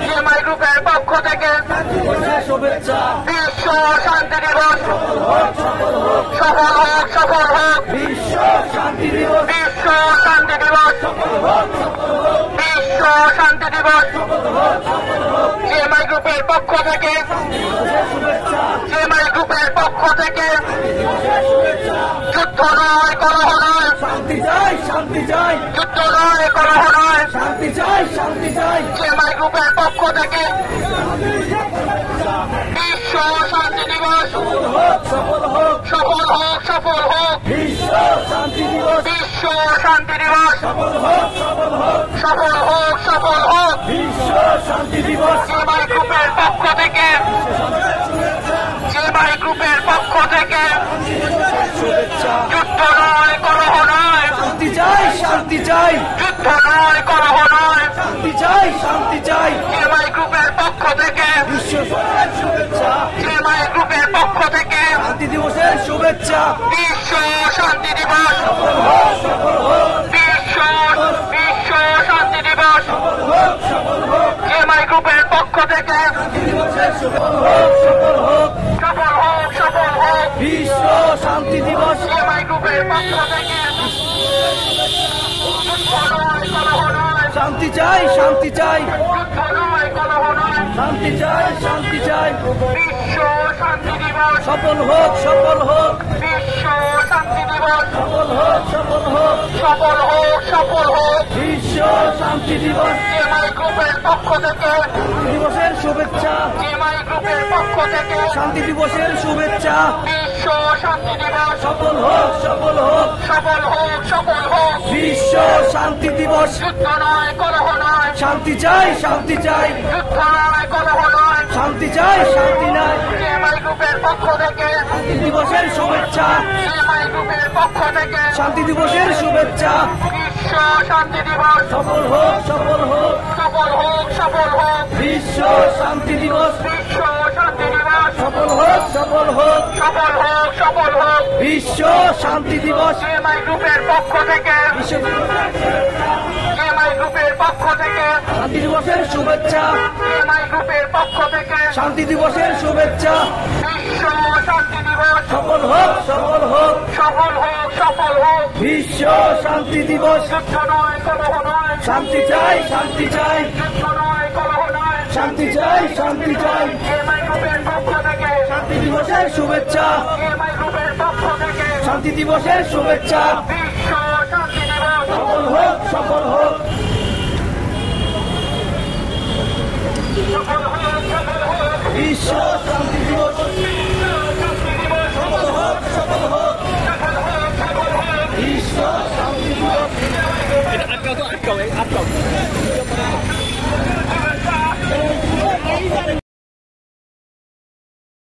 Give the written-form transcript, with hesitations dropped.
GMI গ্রুপের পক্ষ থেকে শুভেচ্ছা বিশ্ব শান্তি দিবস সফল হোক সফল হোক বিশ্ব শান্তি দিবস বিশ্ব শান্তি দিবস বিশ্ব শান্তি দিবস জিএমআই গ্রুপের পক্ষ থেকে জিএমআই গ্রুপের পক্ষ থেকে যুদ্ধ নয় কলহ নয় শান্তি চাই শান্তি চাই যুদ্ধ নয় কলহ নয় শান্তি চাই শান্তি চাই জিএমআই গ্রুপের পক্ষ থেকে বিশ্ব শান্তি দিবস সফল হোক সফল হোক সফল হোক বিশ্ব শান্তি দিবস বিশ্ব শান্তি দিবস সফল হোক সফল হোক সফল হোক বিশ্ব শান্তি দিবস জিএমআই গ্রুপের পক্ষ থেকে জিএমআই গ্রুপের পক্ষ থেকে শুভেচ্ছা যুদ্ধ নয় কলহ নয় শান্তি চাই শান্তি চাই যুদ্ধ নয় কলহ নয় শান্তি চাই শান্তি চাই জিএমআই গ্রুপের পক্ষ থেকে বিশ্ব শুভেচ্ছা জিএমআই গ্রুপের পক্ষ থেকে শান্তি দিবসের শুভেচ্ছা বিশ্ব শান্তি দিবস বিশ্ব বিশ্ব শান্তি দিবস জিএমআই গ্রুপের পক্ষ থেকে সফল হোক সফল হোক সফল হোক বিশ্ব শান্তি দিবস জিএমআই গ্রুপের পক্ষ থেকে যুদ্ধ নয় কলহ নয় শান্তি চাই শান্তি চাই যুদ্ধ নয় কলহ নয় শান্তি চাই শান্তি চাই বিশ্ব শান্তি দিবস সফল হোক বিশ্ব শান্তি দিবস সফল হোক সফল হোক সফল হোক বিশ্ব শান্তি দিবস জিএমআই গ্রুপের পক্ষ থেকে দিবসের শুভেচ্ছা জিএমআই গ্রুপের পক্ষ থেকে শান্তি দিবসের শুভেচ্ছা বিশ্ব শান্তি দিবস সফল হোক সফল হোক সফল হোক বিশ্ব শান্তি দিবস যুদ্ধ নয় কলহ নয় শান্তি চাই শান্তি চাই যুদ্ধ নয় কলহ নয় শান্তি চাই শান্তি নাই জিএমআই গ্রুপের পক্ষ থেকে শান্তি দিবসের শুভেচ্ছা জিএমআই গ্রুপের পক্ষ থেকে শান্তি দিবসের শুভেচ্ছা বিশ্ব শান্তি দিবস সফল হোক সফল হোক বিশ্ব শান্তি দিবস বিশ্ব শান্তি দিবস সফল হোক সফল হোক বিশ্ব শান্তি দিবস জিএমআই গ্রুপের পক্ষ থেকে বিশ্ব জিএমআই গ্রুপের পক্ষ থেকে শান্তি দিবসের শুভেচ্ছা জিএমআই গ্রুপের পক্ষ থেকে শান্তি দিবসের শুভেচ্ছা বিশ্ব শান্তি দিবস সফল হোক সফল হোক বিশ্ব শান্তি দিবস যুদ্ধ নয় কলহ নয় শান্তি চাই শান্তি চাই যুদ্ধ নয় কলহ নয় শান্তি চাই শান্তি চাই জিএমআই গ্রুপের পক্ষ থেকে শান্তি দিবসের শুভেচ্ছা জিএমআই গ্রুপের পক্ষ থেকে শান্তি দিবসের শুভেচ্ছা বিশ্ব শান্তি দিবস সফল হোক বিশ্ব শান্তি দিবস